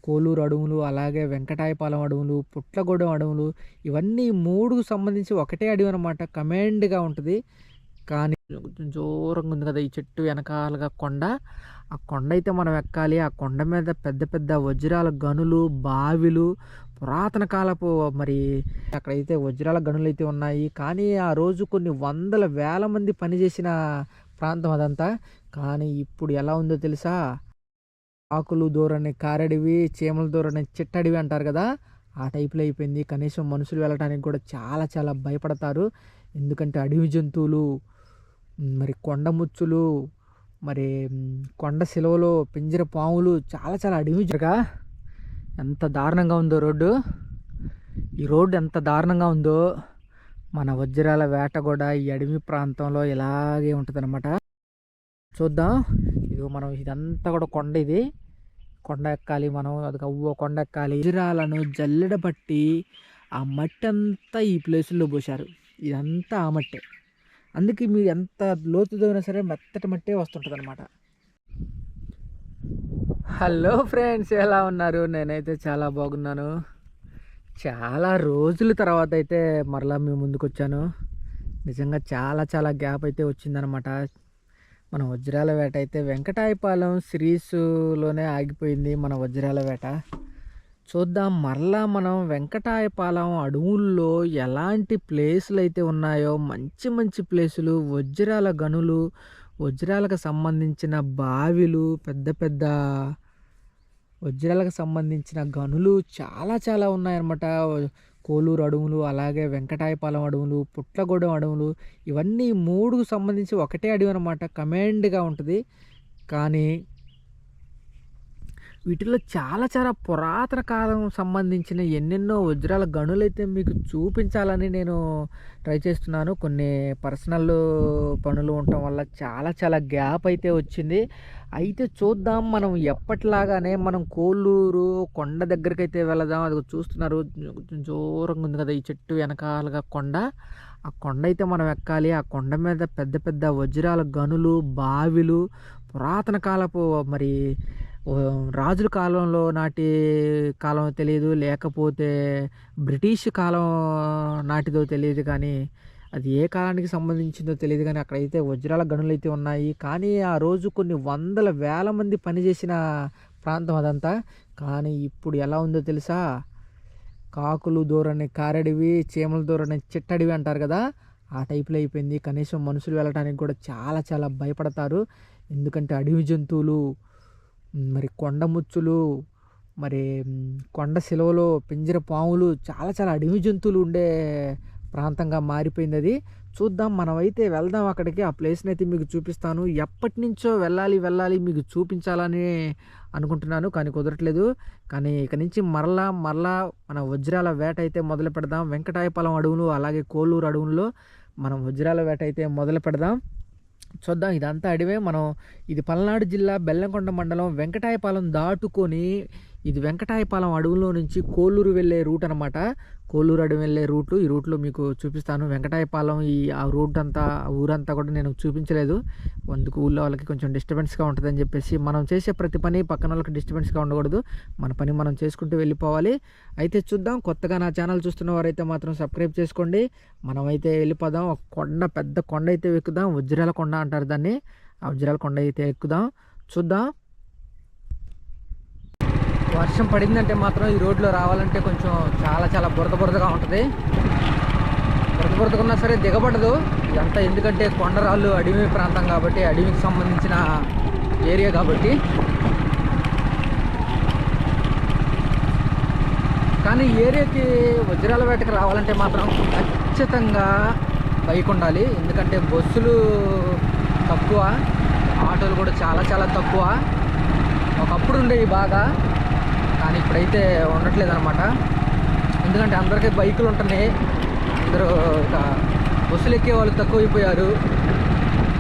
కోలూరు అడవులు, అలాగే వెంకటాయపాలెం అడవులు, పుట్లగూడెం అడవులు, ఇవన్నీ 3కు సంబంధించి ఒకటే అడవి అనమాట. కమాండ్‌గా ఉంటది. కానీ కొంచెం దూరంగా ఉంది కదా! ఈ చెట్టు వెనకాలగా కొండ. ఆ కొండ అయితే మనం ఎక్కాలి. ఆ కొండ మీద పెద్ద పెద్ద వజ్రాల గనులు, బావిలు, పురాతన కాలపు మరి అక్కడైతే వజ్రాల గనులైతే ఉన్నాయి. కానీ ఆ రోజు కొన్ని వందల వేల మంది పనిచేసిన ప్రాంతం అదంతా. కానీ ఇప్పుడు ఎలా ఉందో తెలుసా? ఆకులు దూరని కారడివి, చీమలు దూరని చిట్టడివి అంటారు కదా! ఆ టైప్‌లో అయిపోయింది. కనీసం మనుషులు వెళ్ళటానికి కూడా చాలా చాలా భయపడతారు. ఎందుకంటే అడవి జంతువులు, మరి కొండ ముచ్చులు, మరి కొండ సిలువలు, పింజర పాములు, చాలా చాలా అడవి ఎంత దారుణంగా ఉందో రోడ్డు. ఈ రోడ్డు ఎంత దారుణంగా ఉందో, మన వజ్రాల వేట కూడా ఈ అడవి ప్రాంతంలో ఇలాగే ఉంటదనమాట. చూద్దాం. ఇదిగో మనం ఇదంతా కూడా కొండ ఇది. కొండ ఎక్కాలి మనం. అది అవ్వో కొండ ఎక్కాలి. వజ్రాలను జల్లెడ పట్టి ఆ మట్టి అంతా ఈ ప్లేసుల్లో పోశారు. ఇదంతా ఆ మట్టే. అందుకే మీరు ఎంత లోతు తవ్వినా సరే మెత్తటి మట్టే వస్తుంటదనమాట. హలో ఫ్రెండ్స్, ఎలా ఉన్నారు? నేనైతే చాలా బాగున్నాను. చాలా రోజుల తర్వాత అయితే మరలా మీ ముందుకొచ్చాను. నిజంగా చాలా చాలా గ్యాప్ అయితే వచ్చిందనమాట. మన వజ్రాల వేట అయితే వెంకటాయపాలెం సిరీస్‌లోనే ఆగిపోయింది మన వజ్రాల వేట. చూద్దాం మరలా మనం వెంకటాయపాలెం అడవుల్లో ఎలాంటి ప్లేసులైతే ఉన్నాయో, మంచి మంచి ప్లేసులు, వజ్రాల గనులు, వజ్రాలకు సంబంధించిన బావిలు, పెద్ద పెద్ద వజ్రాలకు సంబంధించిన గనులు చాలా చాలా ఉన్నాయన్నమాట. కోలూరు అడవులు, అలాగే వెంకటాయపాలెం అడవులు, పుట్లగూడెం అడవులు, ఇవన్నీ 3కు సంబంధించి ఒకటే అడవి అనమాట. కమాండ్‌గా ఉంటది. కానీ వీటిలో చాలా చాలా పురాతన కాలం సంబంధించిన ఎన్నెన్నో వజ్రాల గనులైతే మీకు చూపించాలని నేను ట్రై చేస్తున్నాను. కొన్ని పర్సనల్ పనులు ఉండటం వల్ల చాలా చాలా గ్యాప్ అయితే వచ్చింది. అయితే చూద్దాం, మనం ఎప్పటిలాగానే మనం కోల్లూరు కొండ దగ్గరికైతే వెళదాం. అది చూస్తున్నారు, కొంచెం దూరంగా ఉంది కదా! ఈ చెట్టు వెనకాలగా కొండ. ఆ కొండ అయితే మనం ఎక్కాలి. ఆ కొండ మీద పెద్ద పెద్ద వజ్రాల గనులు, బావిలు, పురాతన కాలపు మరి రాజుల కాలంలో నాటి కాలం తెలీదు, లేకపోతే బ్రిటిష్ కాలం నాటిదో తెలీదు కానీ, అది ఏ కాలానికి సంబంధించిందో తెలీదు కానీ, అక్కడైతే వజ్రాల గనులైతే ఉన్నాయి. కానీ ఆ రోజు కొన్ని వందల వేల మంది పనిచేసిన ప్రాంతం అదంతా. కానీ ఇప్పుడు ఎలా ఉందో తెలుసా? కాకులు దూరని కారడివి, చీమలు దూరని చిట్టడివి అంటారు కదా! ఆ టైప్‌లో అయిపోయింది. కనీసం మనుషులు వెళ్ళటానికి కూడా చాలా చాలా భయపడతారు. ఎందుకంటే అడవి జంతువులు, మరి కొండ ముచ్చులు, మరి కొండ సిలువలు, పింజర పాములు, చాలా చాలా అడవి జంతువులు ఉండే ప్రాంతంగా మారిపోయిందది. చూద్దాం, మనమైతే వెళ్దాం అక్కడికి. ఆ ప్లేస్‌ని అయితే మీకు చూపిస్తాను. ఎప్పటినుంచో వెళ్ళాలి, వెళ్ళాలి మీకు చూపించాలని అనుకుంటున్నాను. కానీ కుదరట్లేదు. కానీ ఇక నుంచి మరలా మన వజ్రాల వేట అయితే మొదలు పెడదాం. వెంకటాయపాలెం అడవులు, అలాగే కోల్లూరు అడవుల్లో మనం వజ్రాల వేట అయితే మొదలు పెడదాం. చూద్దాం, ఇదంతా అడవే. మనం ఇది పల్నాడు జిల్లా బెల్లంకొండ మండలం వెంకటాయపాలెం దాటుకొని, ఇది వెంకటాయపాలెం అడవుల్లో నుంచి కోల్లూరు వెళ్ళే రూట్ అనమాట. కోల్లూరు అడవి వెళ్ళే రూటు. ఈ రూట్లో మీకు చూపిస్తాను. వెంకటాయపాలెం ఆ రూట్ అంతా, ఊరంతా కూడా నేను చూపించలేదు. అందుకు ఊళ్ళో వాళ్ళకి కొంచెం డిస్టర్బెన్స్గా ఉంటుందని చెప్పేసి, మనం చేసే ప్రతి పని పక్కన వాళ్ళకి డిస్టర్బెన్స్గా ఉండకూడదు. మన పని మనం చేసుకుంటూ వెళ్ళిపోవాలి. అయితే చూద్దాం, కొత్తగా నా ఛానల్ చూస్తున్న వారైతే మాత్రం సబ్స్క్రైబ్ చేసుకోండి. మనమైతే వెళ్ళిపోదాం. ఒక కొండ, పెద్ద కొండ అయితే ఎక్కుదాం. వజ్రాల కొండ అంటారు దాన్ని. ఆ వజ్రాల కొండ అయితే ఎక్కుదాం. చూద్దాం. వర్షం పడిందంటే మాత్రం ఈ రోడ్లో రావాలంటే కొంచెం చాలా చాలా బురదగా ఉంటుంది. బురదగా ఉన్నా సరే దిగబడదు ఇదంతా. ఎందుకంటే కొండరాళ్ళు, అడవి ప్రాంతం కాబట్టి, అడవికి సంబంధించిన ఏరియా కాబట్టి. కానీ ఏరియాకి వజ్రాల వేటకి రావాలంటే మాత్రం ఖచ్చితంగా బైక్ ఉండాలి. ఎందుకంటే బస్సులు తక్కువ, ఆటోలు కూడా చాలా చాలా తక్కువ. ఒకప్పుడు ఉండేవి బాగా, కానీ ఇప్పుడైతే ఉండట్లేదు అనమాట. ఎందుకంటే అందరికీ బైకులు ఉంటున్నాయి. అందరూ ఇక బస్సులు ఎక్కే వాళ్ళు తక్కువైపోయారు.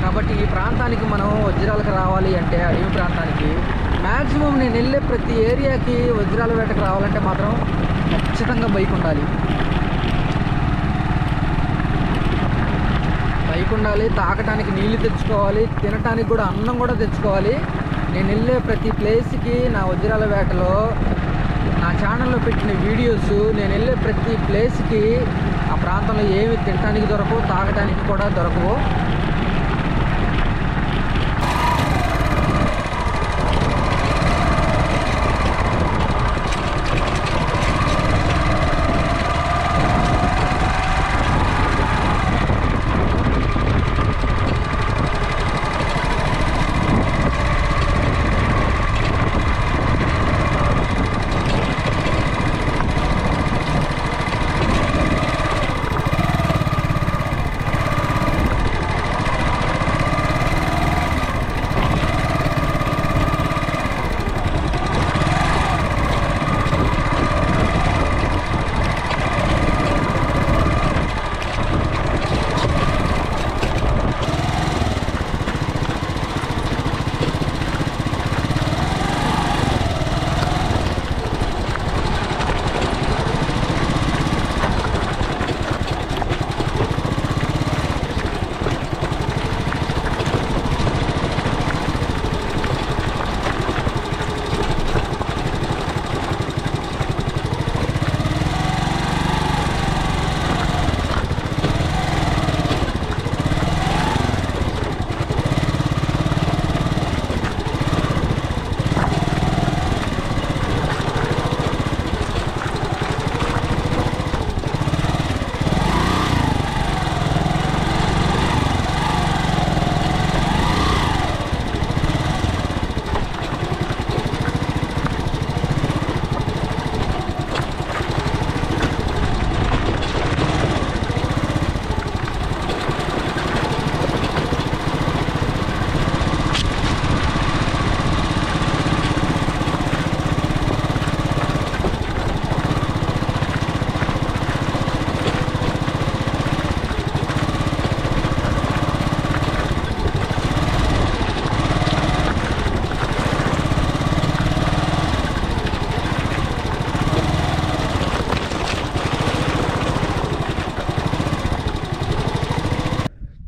కాబట్టి ఈ ప్రాంతానికి మనం వజ్రాలకు రావాలి అంటే, అడవి ప్రాంతానికి మ్యాక్సిమం నేను వెళ్ళే ప్రతి ఏరియాకి వజ్రాల వేటకు రావాలంటే మాత్రం ఖచ్చితంగా బైక్ ఉండాలి. బైక్ ఉండాలి. తాగటానికి నీళ్ళు తెచ్చుకోవాలి, తినటానికి కూడా అన్నం కూడా తెచ్చుకోవాలి. నేను వెళ్ళే ప్రతి ప్లేస్కి నా వజ్రాల వేటలో నా ఛానల్లో పెట్టిన వీడియోస్, నేను వెళ్ళే ప్రతి ప్లేస్కి ఆ ప్రాంతంలో ఏమి తినడానికి దొరకవు, తాగడానికి కూడా దొరకవు.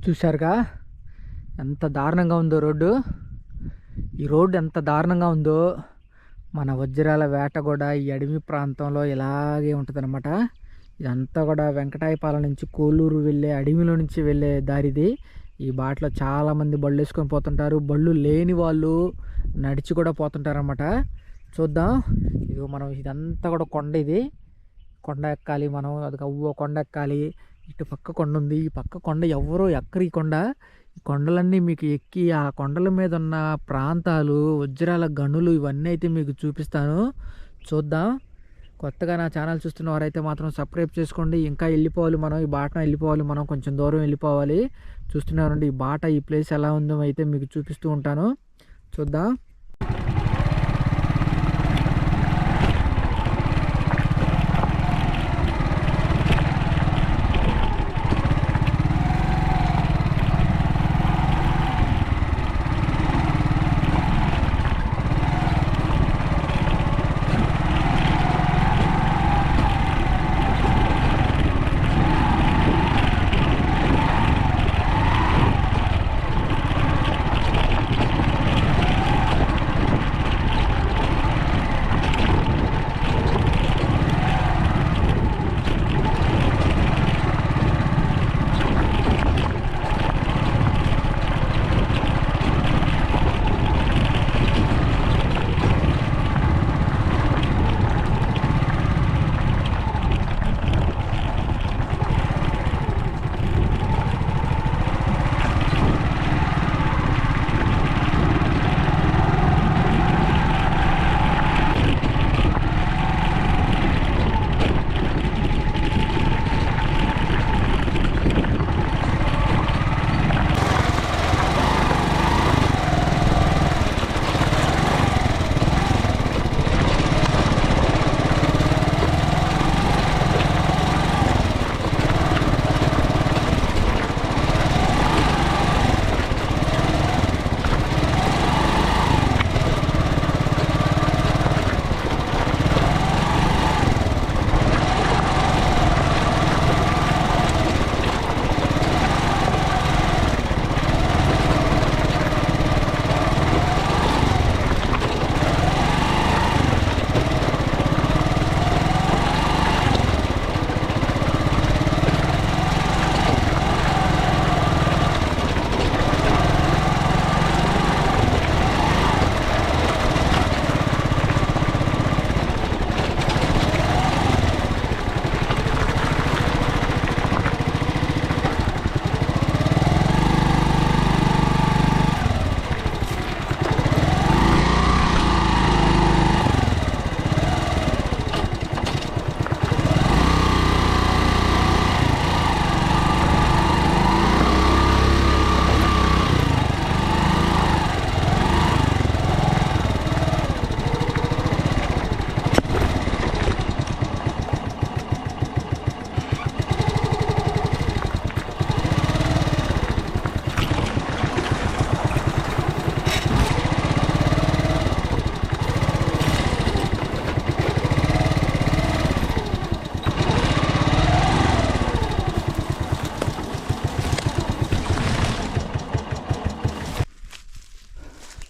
చూశారుగా ఎంత దారుణంగా ఉందో రోడ్డు. ఈ రోడ్డు ఎంత దారుణంగా ఉందో, మన వజ్రాల వేట కూడా ఈ అడవి ప్రాంతంలో ఇలాగే ఉంటుందన్నమాట. ఇదంతా కూడా వెంకటాయపాలెం నుంచి కోలూరు వెళ్ళే అడవిలో నుంచి వెళ్ళే దారిది. ఈ బాటలో చాలామంది బళ్ళు వేసుకొని పోతుంటారు, బళ్ళు లేని వాళ్ళు నడిచి కూడా పోతుంటారన్నమాట. చూద్దాం. ఇది మనం ఇదంతా కూడా కొండ, ఇది కొండ ఎక్కాలి మనం. అది అవ్వ కొండ ఎక్కాలి. ఇటు పక్క కొండ ఉంది, ఈ పక్క కొండ ఎవరో ఎక్కరు. ఈ కొండ, ఈ కొండలన్నీ మీకు ఎక్కి ఆ కొండల మీద ఉన్న ప్రాంతాలు, వజ్రాల గనులు ఇవన్నీ అయితే మీకు చూపిస్తాను. చూద్దాం. కొత్తగా నా ఛానల్ చూస్తున్న వారైతే మాత్రం సబ్స్క్రైబ్ చేసుకోండి. ఇంకా వెళ్ళిపోవాలి మనం, ఈ బాట వెళ్ళిపోవాలి మనం, కొంచెం దూరం వెళ్ళిపోవాలి. చూస్తున్నారండి ఈ బాట, ఈ ప్లేస్ ఎలా ఉందో అయితే మీకు చూపిస్తూ ఉంటాను. చూద్దాం.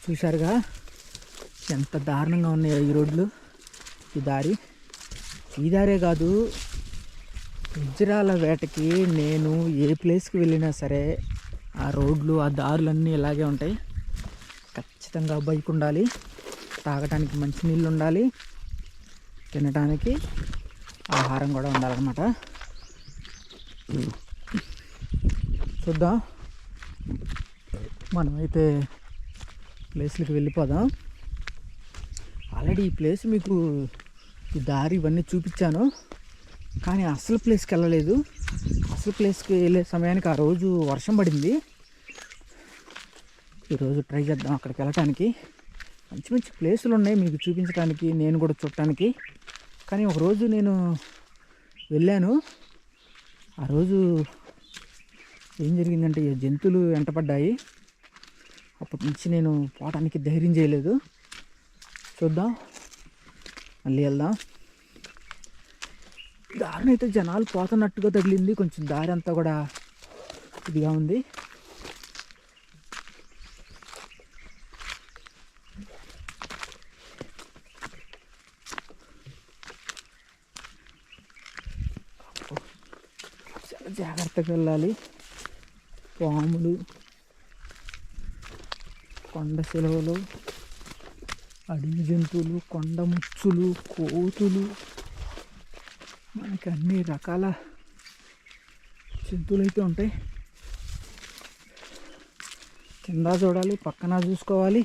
చూశారుగా ఎంత దారుణంగా ఉన్నాయో ఈ రోడ్లు. ఈ దారే కాదు, వజ్రాల వేటకి నేను ఏ ప్లేస్కి వెళ్ళినా సరే ఆ రోడ్లు ఆ దారులన్నీ ఇలాగే ఉంటాయి. ఖచ్చితంగా బైక్ ఉండాలి, తాగటానికి మంచి నీళ్ళు ఉండాలి, తినడానికి ఆహారం కూడా ఉండాలన్నమాట. చూద్దాం, మనమైతే ప్లేస్లకి వెళ్ళిపోదాం. ఆల్రెడీ ఈ ప్లేస్ మీకు ఈ దారి ఇవన్నీ చూపించాను, కానీ అసలు ప్లేస్కి వెళ్ళలేదు. అసలు ప్లేస్కి వెళ్ళే సమయానికి ఆ రోజు వర్షం పడింది. ఈరోజు ట్రై చేద్దాం అక్కడికి వెళ్ళటానికి. మంచి మంచి ప్లేసులు ఉన్నాయి మీకు చూపించడానికి, నేను కూడా చూడటానికి. కానీ ఒకరోజు నేను వెళ్ళాను, ఆ రోజు ఏం జరిగిందంటే జంతువులు వెంటపడ్డాయి. అప్పటి నుంచి నేను పోవటానికి ధైర్యం చేయలేదు. చూద్దాం, మళ్ళీ వెళ్దాం. దారిని అయితే జనాలు పోతున్నట్టుగా తగిలింది, కొంచెం దారి అంతా కూడా ఇదిగా ఉంది. చాలా జాగ్రత్తగా వెళ్ళాలి. పాములు, కొండ సెలవులు, అడవి జంతువులు, కొండ ముచ్చులు, కోతులు, మనకి అన్ని రకాల జంతువులు అయితే ఉంటాయి. కింద చూడాలి, పక్కన చూసుకోవాలి.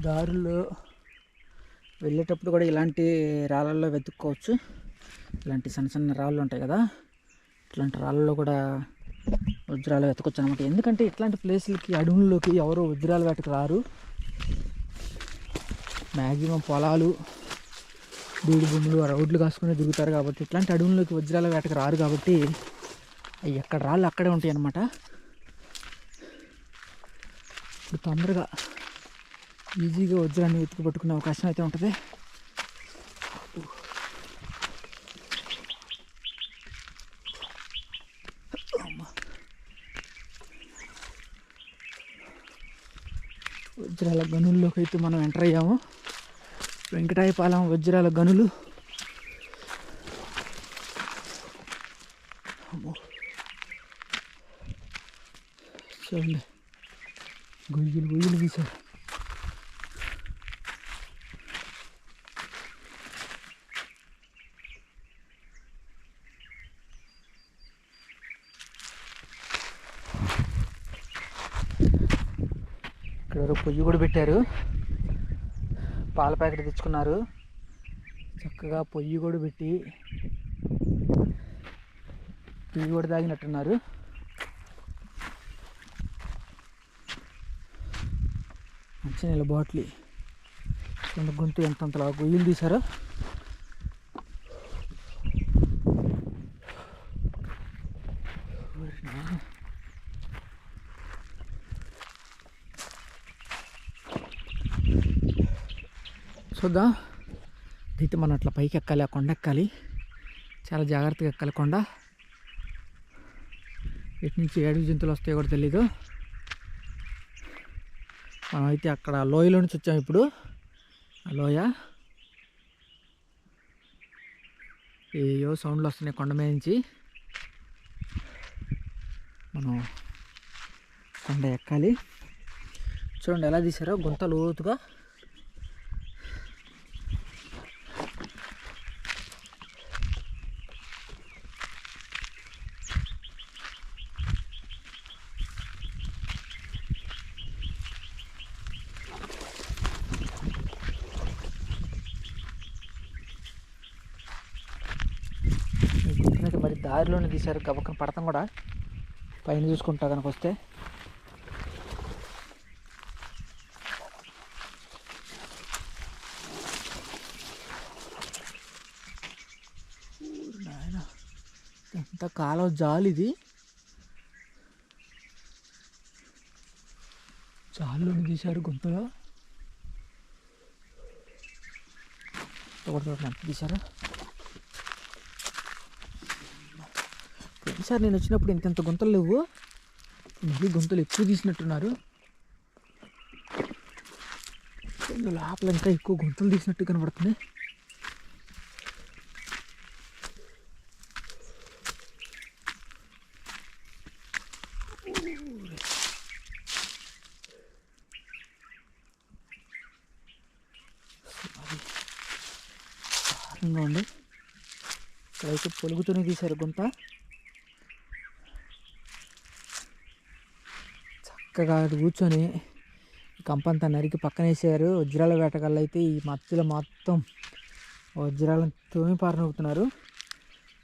దారుల్లో వెళ్ళేటప్పుడు కూడా ఇలాంటి రాళ్ళల్లో వెతుక్కోవచ్చు. ఇలాంటి చిన్న చిన్న రాళ్ళు ఉంటాయి కదా, ఇట్లాంటి రాళ్ళలో కూడా వజ్రాలు వెతకొచ్చు అనమాట. ఎందుకంటే ఇట్లాంటి ప్లేస్లకి, అడవుల్లోకి ఎవరో వజ్రాలు వేటకు రారు. మ్యాక్సిమం పొలాలు, బీడు భూములు, రోడ్లు కాసుకుని దిగుతారు కాబట్టి ఇట్లాంటి అడవుల్లోకి వజ్రాల వేటకు రారు. కాబట్టి అవి ఎక్కడ రాళ్ళు అక్కడే ఉంటాయి అన్నమాట. ఇప్పుడు తొందరగా ఈజీగా వజ్రాన్ని వెతుకు పట్టుకునే అవకాశం అయితే ఉంటుంది. వజ్రాల గనుల్లోకి అయితే మనం ఎంటర్ అయ్యాము. వెంకటాయపాలెం వజ్రాల గనులు. చూడండి, గొయ్యలు గొయ్యలు తీశారు. ఇక్కడ పొయ్యి కూడా పెట్టారు, పాల ప్యాకెట్ తెచ్చుకున్నారు. చక్కగా పొయ్యి కూడా పెట్టి టీ కూడా తాగినట్టున్నారు. మంచినీళ్ళ బాటిల్, గొంతు ఎంతంతలా గొయ్యలు తీశారో. చూద్దాం, అయితే మనం అట్లా పైకి ఎక్కాలి, ఆ కొండ ఎక్కాలి. చాలా జాగ్రత్తగా ఎక్కాలి కొండ. ఇటు నుంచి ఏడు జంతువులు వస్తాయో కూడా తెలీదు. మనం అయితే అక్కడ లోయలో నుంచి వచ్చాము. ఇప్పుడు ఆ లోయ ఏయో సౌండ్లు వస్తున్నాయి కొండ మీద నుంచి. మనం కొండ ఎక్కాలి. చూడండి ఎలా తీసారో, గుంత లోతుగా. ఈ గుంతనైతే మరి దారిలోనే తీశారు, గబక్కన పడతాం కూడా పైన చూసుకుంటా కనుక వస్తే. నాయన ఎంత కాలం జాలి, ఇది జాలిలోనే తీశారు గుంతలో. ఎంత తీశారు. పోయినసారి నేను వచ్చినప్పుడు ఇంత గుంతలు లేవు, మళ్ళీ గుంతలు ఎక్కువ తీసినట్టున్నారు. లోపల ఇంకా ఎక్కువ గుంతలు తీసినట్టు కనబడుతుంది. ఉంది ఇక్కడైతే పొలుగుతూనే తీశారు గుంత. చక్కగా కూర్చొని కంపంతా నరికి పక్కన వేసారు. వజ్రాల వేటగాళ్ళు అయితే ఈ మధ్యలో మొత్తం వజ్రాలను తోమి పారనొక్కుతున్నారు.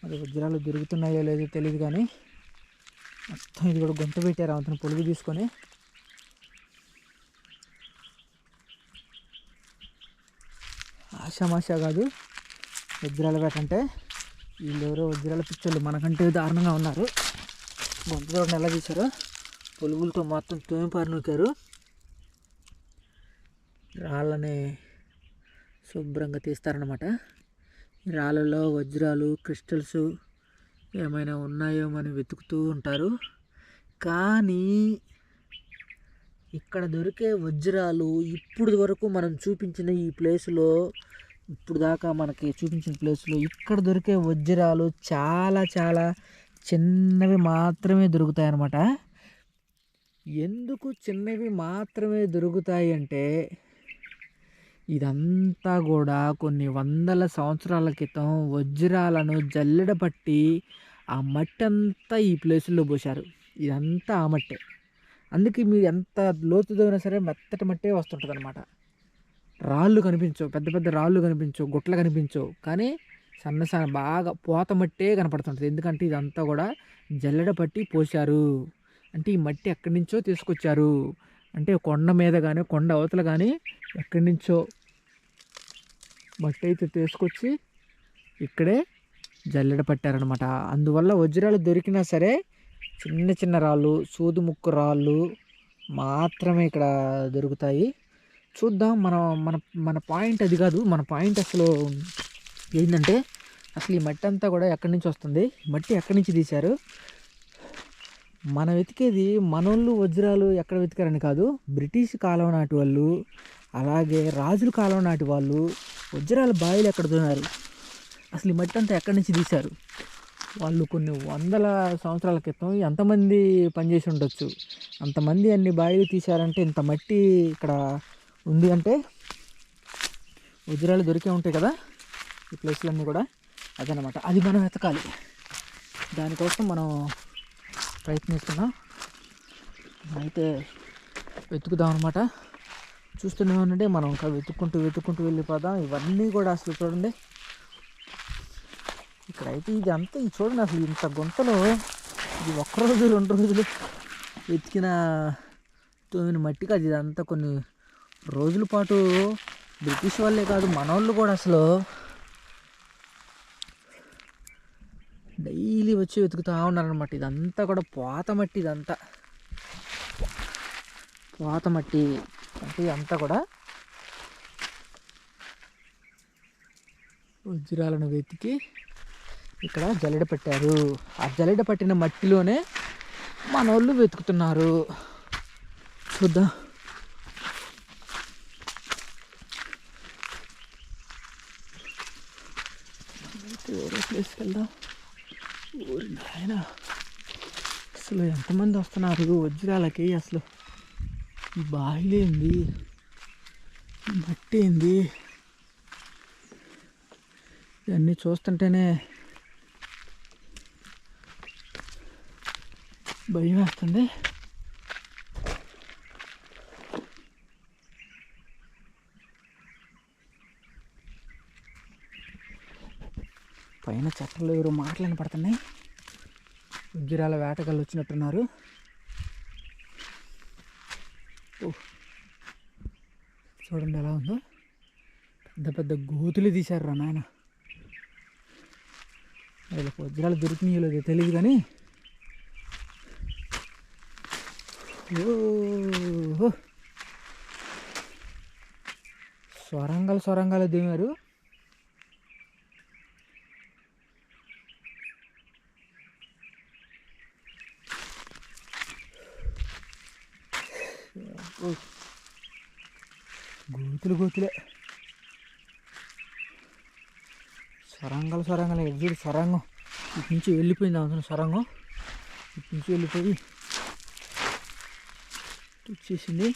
మరి వజ్రాలు దొరుకుతున్నాయో లేదో తెలియదు, కానీ మొత్తం ఇది కూడా గుంత పెట్టారు అతను పొలుగు తీసుకొని. ఆషామాషా కాదు వజ్రాల వేట అంటే. వీళ్ళెవరో వజ్రాల పిచ్చోళ్ళు మనకంటే దారుణంగా ఉన్నారు. గుంత చూడండి ఎలా తీశారో, పొలుగులతో మొత్తం తోమి పారనొక్కారు. రాళ్ళని శుభ్రంగా తీస్తారనమాట. ఈ రాళ్ళలో వజ్రాలు, క్రిస్టల్స్ ఏమైనా ఉన్నాయో అని వెతుకుతూ ఉంటారు. కానీ ఇక్కడ దొరికే వజ్రాలు ఇప్పుడు వరకు మనం చూపించిన ఈ ప్లేస్లో, ఇప్పుడు దాకా మనకి చూపించిన ప్లేస్లో ఇక్కడ దొరికే వజ్రాలు చాలా చాలా చిన్నవి మాత్రమే దొరుకుతాయి అన్నమాట. ఎందుకు చిన్నవి మాత్రమే దొరుకుతాయి అంటే, ఇదంతా కూడా కొన్ని వందల సంవత్సరాల క్రితం వజ్రాలను జల్లెడ పట్టి ఆ మట్టి అంతా ఈ ప్లేసుల్లో పోశారు. ఇదంతా ఆ మట్టే. అందుకే మీరు ఎంత లోతుదైనా సరే మెత్తటి మట్టే వస్తుంటుంది అనమాట. రాళ్ళు కనిపించవు, పెద్ద పెద్ద రాళ్ళు కనిపించవు, గుట్టలు కనిపించవు, కానీ సన్న సన్న బాగా పోత మట్టే కనపడుతుంటుంది. ఎందుకంటే ఇదంతా కూడా జల్లెడ పట్టి పోశారు. అంటే ఈ మట్టి ఎక్కడి నుంచో తీసుకొచ్చారు. అంటే కొండ మీద కానీ కొండ అవతల కానీ ఎక్కడి నుంచో మట్టి అయితే తీసుకొచ్చి ఇక్కడే జల్లెడ పట్టారనమాట. అందువల్ల వజ్రాలు దొరికినా సరే చిన్న చిన్న రాళ్ళు, సూది ముక్కు రాళ్ళు మాత్రమే ఇక్కడ దొరుకుతాయి. చూద్దాం. మన మన మన పాయింట్ అది కాదు. మన పాయింట్ అసలు ఏంటంటే, అసలు ఈ మట్టి అంతా కూడా ఎక్కడి నుంచి వస్తుంది, మట్టి ఎక్కడి నుంచి తీశారు. మనం వెతికేది మనోళ్ళు వజ్రాలు ఎక్కడ వెతికారని కాదు, బ్రిటిష్ కాలం నాటి వాళ్ళు, అలాగే రాజుల కాలం నాటి వాళ్ళు వజ్రాల బావిలు ఎక్కడ దొన్నారు, అసలు ఈ మట్టి అంతా ఎక్కడి నుంచి తీశారు. వాళ్ళు కొన్ని వందల సంవత్సరాల క్రితం ఎంతమంది పనిచేసి ఉండొచ్చు, అంతమంది అన్ని బావిలు తీశారంటే ఇంత మట్టి ఇక్కడ ఉంది అంటే వజ్రాలు దొరికే ఉంటాయి కదా ఈ ప్లేస్లన్నీ కూడా. అదనమాట, అది మనం వెతకాలి. దానికోసం మనం ప్రయత్నిస్తున్నాం. అయితే వెతుకుదాం అనమాట. చూస్తూనే ఉండండి. మనం ఇంకా వెతుక్కుంటూ వెళ్ళిపోదాం. ఇవన్నీ కూడా అసలు చూడండి, ఇక్కడైతే ఇది అంతా ఇది చూడండి. అసలు ఇంత గుంతలో ఇది ఒక్కరోజు 2 రోజులు వెతికిన తోమిన మట్టి కాదు. ఇదంతా కొన్ని రోజుల పాటు బ్రిటిష్ వాళ్ళే కాదు, మనోళ్ళు కూడా అసలు డైలీ వచ్చి వెతుకుతూ ఉన్నారనమాట. ఇదంతా కూడా పోత మట్టి. ఇదంతా పోత మట్టి అంటే ఇదంతా కూడా వజ్రాలను వెతికి ఇక్కడ జల్లెడ పెట్టారు. ఆ జల్లెడ పట్టిన మట్టిలోనే మనోళ్ళు వెతుకుతున్నారు. చూద్దాం. వేరే ప్లేస్కి వెళ్దాం. ఊరి నాయన, అసలు ఎంతమంది వస్తున్నారు వజ్రాలకి. అసలు ఈ బావిలేంది, మట్టి ఏంది, ఇవన్నీ చూస్తుంటేనే భయం వేస్తుంది. పైన చెట్టలు ఎవరు మాటలు పడుతున్నాయి. వజ్రాల వేటగాళ్ళు వచ్చినట్టున్నారు. చూడండి ఎలా ఉందో, పెద్ద పెద్ద గోతులు తీశారు రా నాయన. వీళ్ళకి వజ్రాలు దొరికినాయో లేదో తెలియదు కానీ సొరంగాలు దిగారు. గోతులే సొరంగాలు ఎదురు సొరంగం ఇటు నుంచి వెళ్ళిపోయింది. అవుతుంది సొరంగం ఇటు నుంచి వెళ్ళిపోయి వచ్చేసింది.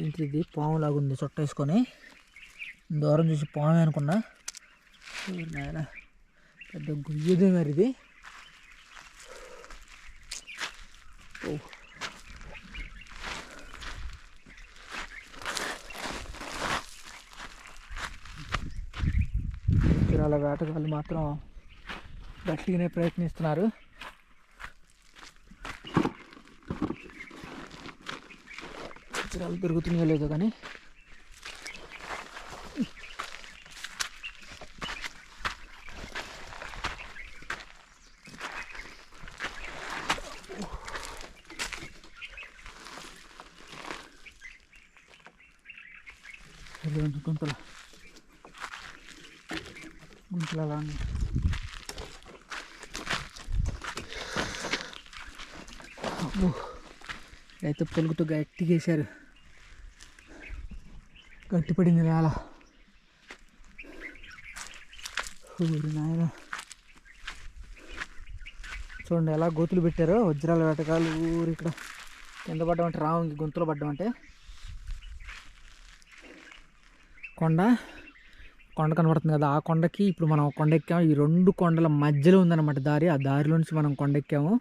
ఏంటిది పాము లాగుంది, చుట్ట వేసుకొని. దూరం చూసి పాము అనుకున్నా. నాయన పెద్ద గుయ్యదే మరి ఇది. వజ్రాల వేటగాళ్ళు మాత్రం గట్టిగానే ప్రయత్నిస్తున్నారు. వజ్రాలు దొరుకుతున్నాయో లేదో కానీ గుంతలు అలా రైతు పొలుగుతో గట్టిగా వేశారు. గట్టిపడింది నేల. ఊరి నాయన చూడండి ఎలా గోతులు పెట్టారో. వజ్రాల వేటగాళ్ళు ఊరు ఇక్కడ కింద పడ్డామంటే రావు, గొంతులో పడ్డామంటే. కొండ కనబడుతుంది కదా, ఆ కొండకి ఇప్పుడు మనం కొండ ఎక్కాము. ఈ రెండు కొండల మధ్యలో ఉందన్నమాట దారి. ఆ దారిలో నుంచి మనం కొండ ఎక్కాము.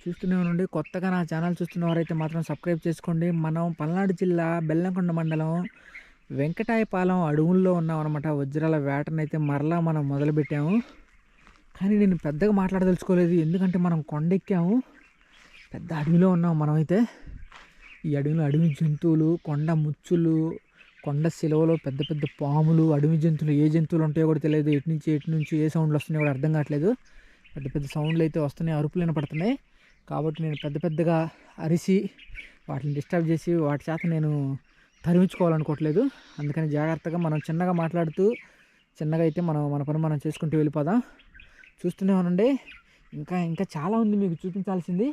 చూస్తూనే ఉండండి. కొత్తగా నా ఛానల్ చూస్తున్న వారైతే మాత్రం సబ్స్క్రైబ్ చేసుకోండి. మనం పల్నాడు జిల్లా బెల్లంకొండ మండలం వెంకటాయపాలెం అడవుల్లో ఉన్నాం అనమాట. వజ్రాల వేటనైతే మరలా మనం మొదలుపెట్టాము. కానీ నేను పెద్దగా మాట్లాడదలుచుకోలేదు, ఎందుకంటే మనం కొండ ఎక్కాము, పెద్ద అడవిలో ఉన్నాం మనమైతే. ఈ అడవిలో అడవి జంతువులు, కొండ ముచ్చులు, కొండ శిలవలో పెద్ద పెద్ద పాములు, అడవి జంతువులు, ఏ జంతువులు ఉంటాయో కూడా తెలియదు. ఎటు నుంచి ఏ సౌండ్లు వస్తున్నాయో కూడా అర్థం కావట్లేదు. పెద్ద పెద్ద సౌండ్లు అయితే వస్తున్నాయి, అరుపులు వినపడుతున్నాయి. కాబట్టి నేను పెద్దగా అరిసి వాటిని డిస్టర్బ్ చేసి వాటి చేత నేను తరిమించుకోవాలనుకోవట్లేదు. అందుకని జాగ్రత్తగా మనం చిన్నగా మాట్లాడుతూ చిన్నగా అయితే మన పని మనం చేసుకుంటూ వెళ్ళిపోదాం. చూస్తూనే ఉండండి. ఇంకా చాలా ఉంది మీకు చూపించాల్సింది,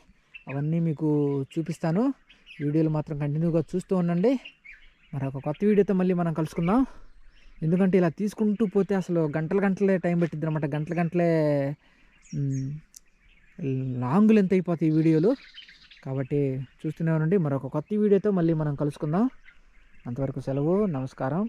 అవన్నీ మీకు చూపిస్తాను. వీడియోలు మాత్రం కంటిన్యూగా చూస్తూ ఉండండి. మరొక కొత్త వీడియోతో మళ్ళీ మనం కలుసుకుందాం. ఎందుకంటే ఇలా తీసుకుంటూ పోతే అసలు గంటలే టైం పెట్టిద్ది అనమాట. గంటలే లాంగ్ లెంత్ అయిపోతాయి ఈ వీడియోలు. కాబట్టి చూస్తూనే ఉండండి. మరొక కొత్త వీడియోతో మళ్ళీ మనం కలుసుకుందాం. అంతవరకు సెలవు, నమస్కారం.